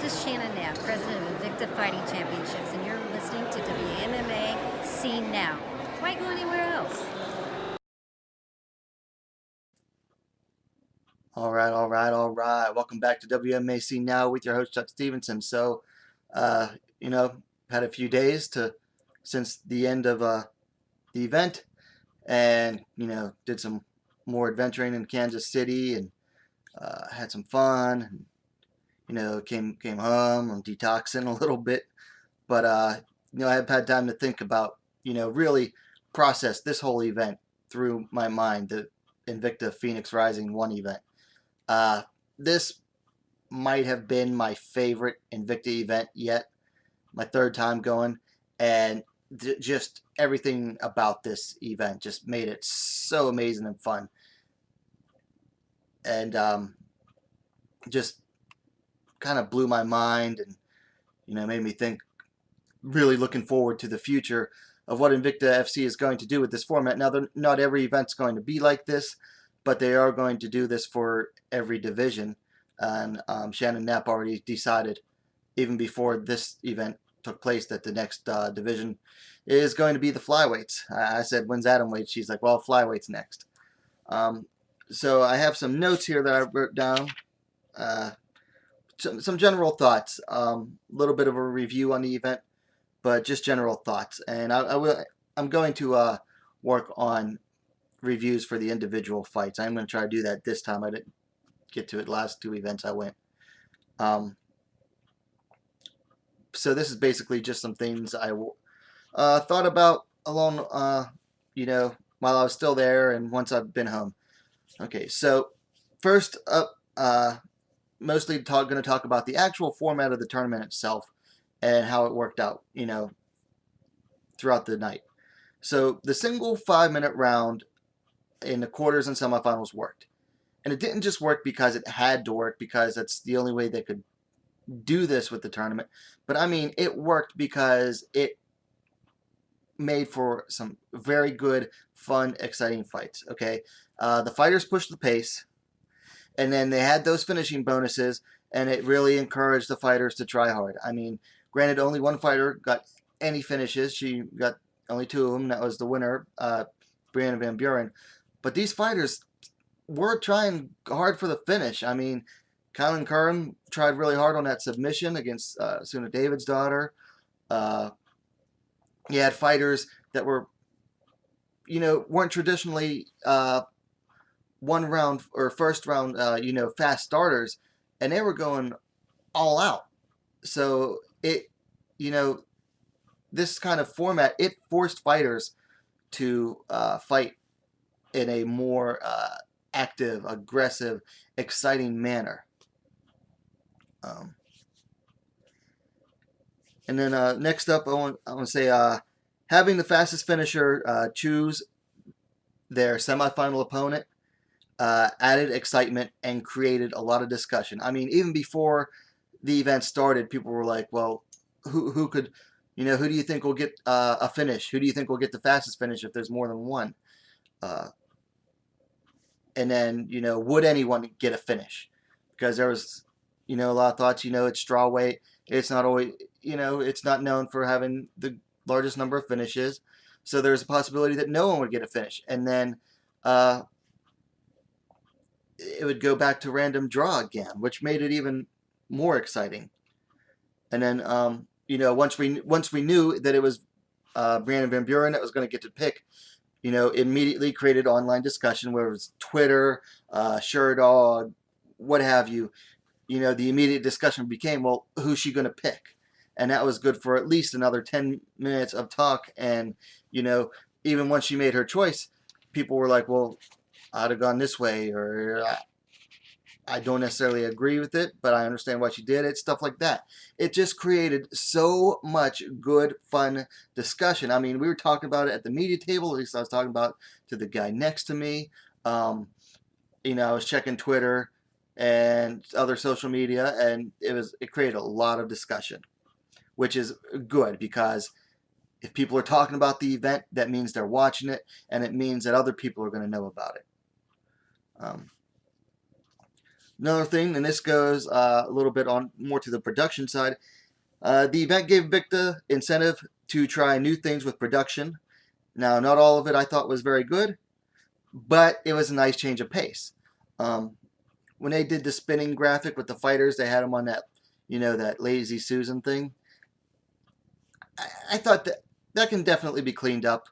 This is Shannon Knapp, president of Invicta Fighting Championships, and you're listening to WMMA See Now. Why go anywhere else? All right, all right, all right. Welcome back to WMAC Now with your host Chuck Stevenson. So, uh, you know, had a few days since the end of the event, and did some more adventuring in Kansas City, and had some fun. And, came home. I'm detoxing a little bit, but I've had time to think about really process this whole event through my mind. The Invicta Phoenix Rising 1 event. This might have been my favorite Invicta event yet, my third time going, and just everything about this event just made it so amazing and fun, and just kind of blew my mind, and made me think, really looking forward to the future of what Invicta FC is going to do with this format. Now, not every event's going to be like this, but they are going to do this for every division. And Shannon Knapp already decided, even before this event took place, that the next division is going to be the flyweights. I said, when's atomweight? She's like, well, flyweights next. So I have some notes here that I wrote down. Some general thoughts. A little bit of a review on the event, but just general thoughts. And I'm going to work on reviews for the individual fights. I'm going to try to do that this time. I didn't get to it the last two events I went. So this is basically just some things I thought about along, while I was still there and once I've been home. Okay, so first up, mostly going to talk about the actual format of the tournament itself and how it worked out, throughout the night. So the single 5-minute round in the quarters and semifinals worked. And it didn't just work because it had to work, because that's the only way they could do this with the tournament. But I mean, it worked because it made for some very good, fun, exciting fights. Okay, the fighters pushed the pace, and then they had those finishing bonuses, and it really encouraged the fighters to try hard. I mean, granted, only one fighter got any finishes. She got only 2 of them. That was the winner, Brianna Van Buren. But these fighters were trying hard for the finish. I mean, Kylan Curran tried really hard on that submission against Suna David's daughter. You had fighters that weren't traditionally one round or first round, fast starters, and they were going all out. So this kind of format, it forced fighters to fight in a more active, aggressive, exciting manner. And then next up, I want to say having the fastest finisher choose their semifinal opponent added excitement and created a lot of discussion. I mean, even before the event started, people were like, well, who could, who do you think will get a finish? Who do you think will get the fastest finish if there's more than one? And then, would anyone get a finish? Because there was, a lot of thoughts, it's strawweight. It's not always, it's not known for having the largest number of finishes. So there's a possibility that no one would get a finish. And then it would go back to random draw again, which made it even more exciting. And then, once we knew that it was Brandon Van Buren that was going to get to pick, immediately created online discussion, whether it's Twitter, SureDog, what have you. The immediate discussion became, well, who's she going to pick? And that was good for at least another 10 minutes of talk. And, even once she made her choice, people were like, well, I'd have gone this way, or I don't necessarily agree with it, but I understand why she did it, stuff like that. It just created so much good, fun discussion. I mean, we were talking about it at the media table, at least I was talking about to the guy next to me. I was checking Twitter and other social media, and it created a lot of discussion, which is good, because if people are talking about the event, that means they're watching it, and it means that other people are going to know about it. Another thing, and this goes a little bit on more to the production side, the event gave Invicta incentive to try new things with production. Now, not all of it I thought was very good, but it was a nice change of pace. Um, when they did the spinning graphic with the fighters, they had them on that, that Lazy Susan thing. I thought that can definitely be cleaned up,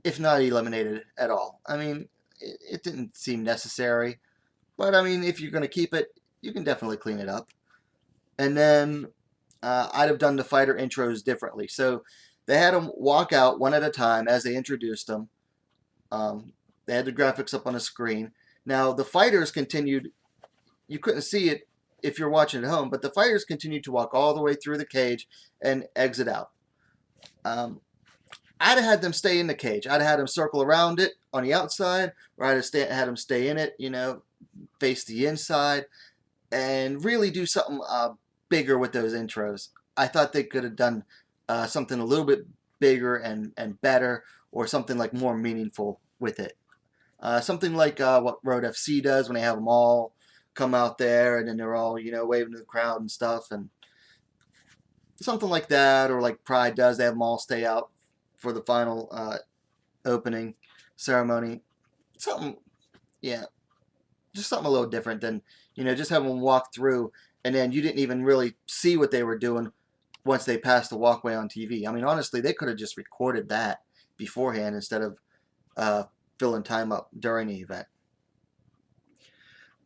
if not eliminated at all. I mean, it didn't seem necessary, but I mean, if you're going to keep it, you can definitely clean it up. And then I'd have done the fighter intros differently. So they had them walk out one at a time as they introduced them. They had the graphics up on the screen. Now, the fighters continued, you couldn't see it if you're watching at home, but the fighters continued to walk all the way through the cage and exit out. I'd have had them stay in the cage. I'd have had them circle around it on the outside, or I'd have had them stay in it, face the inside, and really do something bigger with those intros. I thought they could have done something a little bit bigger and better, or something like more meaningful with it. Something like what Road FC does when they have them all come out there and then they're all, waving to the crowd and stuff, and something like that, or like Pride does. They have them all stay out for the final opening ceremony. Something, yeah, just something a little different than, just have them walk through and then you didn't even really see what they were doing once they passed the walkway on TV. I mean, honestly, they could have just recorded that beforehand instead of filling time up during the event.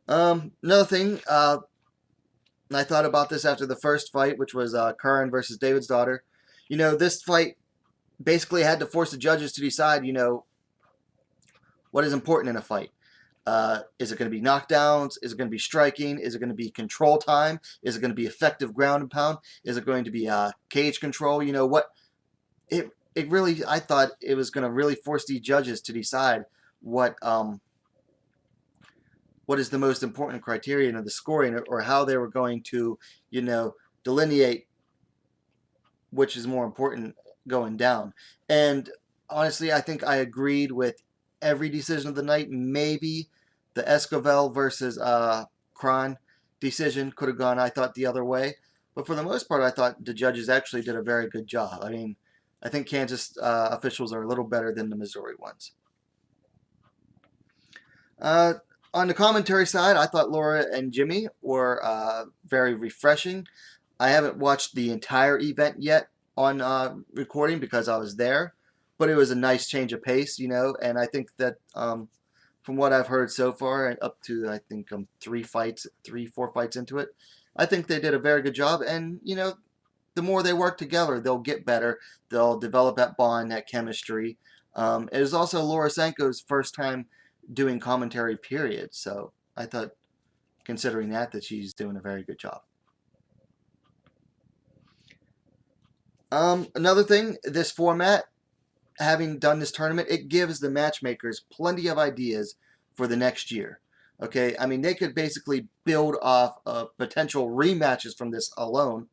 Another thing, I thought about this after the first fight, which was Curran versus David's daughter. This fight basically had to force the judges to decide, what is important in a fight. Is it going to be knockdowns? Is it going to be striking? Is it going to be control time? Is it going to be effective ground and pound? Is it going to be cage control? What it really, I thought it was going to really force these judges to decide what is the most important criterion of the scoring, or how they were going to, delineate which is more important going down. And honestly, I think I agreed with every decision of the night. Maybe the Escovel versus Kron decision could have gone, I thought, the other way. But for the most part, I thought the judges actually did a very good job. I mean, I think Kansas officials are a little better than the Missouri ones. On the commentary side, I thought Laura and Jimmy were very refreshing. I haven't watched the entire event yet on recording because I was there, but it was a nice change of pace, and I think that from what I've heard so far, and up to, I think, 4 fights into it, I think they did a very good job, and, the more they work together, they'll get better. They'll develop that bond, that chemistry. It was also Laura Sanko's first time doing commentary, period. So I thought, considering that she's doing a very good job. Another thing, this format, having done this tournament, it gives the matchmakers plenty of ideas for the next year. Okay, I mean, they could basically build off potential rematches from this alone.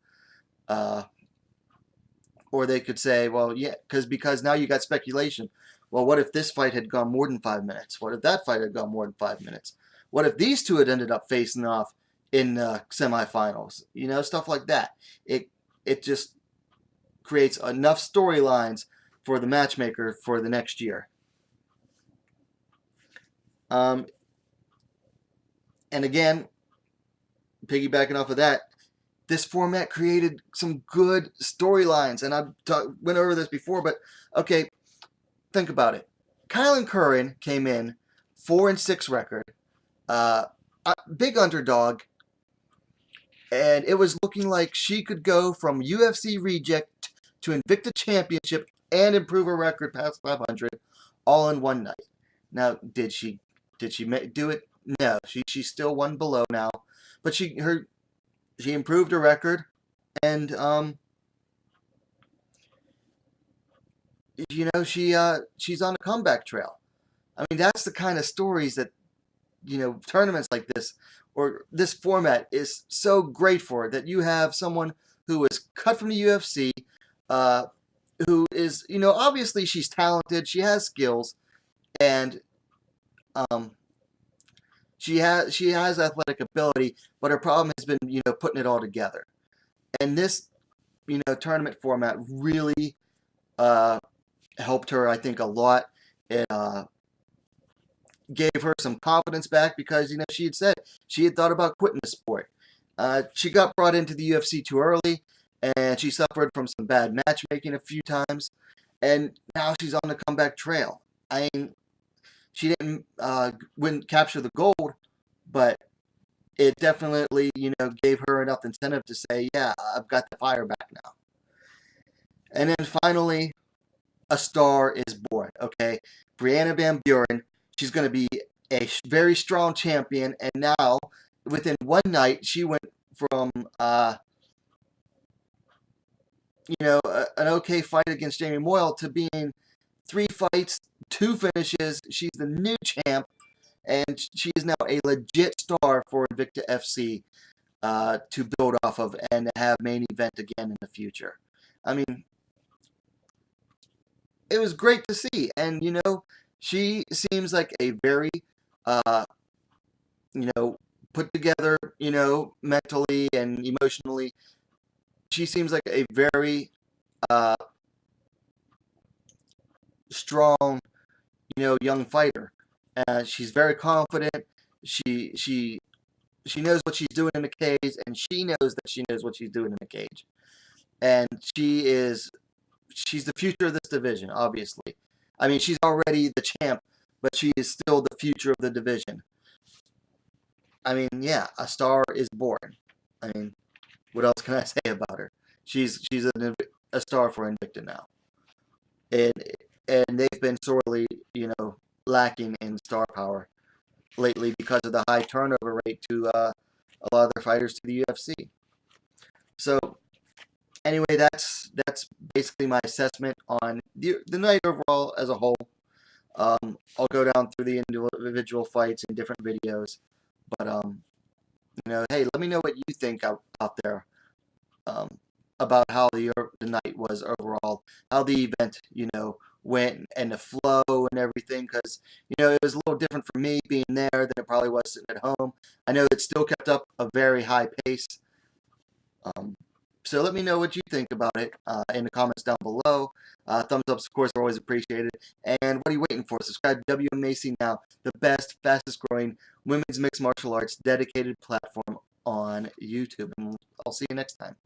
Or they could say, well, yeah, because now you got speculation. Well, what if this fight had gone more than 5 minutes? What if that fight had gone more than 5 minutes? What if these two had ended up facing off in the semifinals? Stuff like that. It just creates enough storylines for the matchmaker for the next year. And again, piggybacking off of that, this format created some good storylines. And I went over this before, but okay, think about it. Kylan Curran came in 4-6 record, big underdog, and it was looking like she could go from UFC reject to Invicta Championship and improve her record past 500 all in one night. Now, did she do it? No, she's still one below now, but she improved her record, and she's on a comeback trail. I mean, that's the kind of stories that tournaments like this or this format is so great for, that you have someone who was cut from the UFC, who is, obviously she's talented, she has skills, and she has athletic ability, but her problem has been putting it all together. And this tournament format really helped her, I think, a lot. It gave her some confidence back because she had said she had thought about quitting the sport. She got brought into the UFC too early, and she suffered from some bad matchmaking a few times, and now she's on the comeback trail. I mean, she wouldn't capture the gold, but it definitely gave her enough incentive to say, yeah, I've got the fire back now. And then finally, a star is born. Okay, Brianna Van Buren. She's going to be a very strong champion, and now within one night, she went from an okay fight against Jamie Moyle to being 3 fights, 2 finishes. She's the new champ, and she is now a legit star for Invicta FC to build off of and have main event again in the future. I mean, it was great to see, and she seems like a very put together, mentally and emotionally. She seems like a very strong, young fighter. She's very confident. She knows what she's doing in the cage, and she knows that she knows what she's doing in the cage. And she's the future of this division, obviously. I mean, she's already the champ, but she is still the future of the division. I mean, yeah, a star is born. I mean, what else can I say about her? She's a star for Invicta now, and they've been sorely lacking in star power lately because of the high turnover rate to a lot of their fighters to the UFC. So anyway, that's basically my assessment on the night overall as a whole. I'll go down through the individual fights in different videos, but hey, let me know what you think out there about how the night was overall, how the event went, and the flow and everything, because it was a little different for me being there than it probably was sitting at home. I know it still kept up a very high pace. So let me know what you think about it in the comments down below. Thumbs ups, of course, are always appreciated. And what are you waiting for? Subscribe to WMMA Now, the best, fastest growing women's mixed martial arts dedicated platform on YouTube. And I'll see you next time.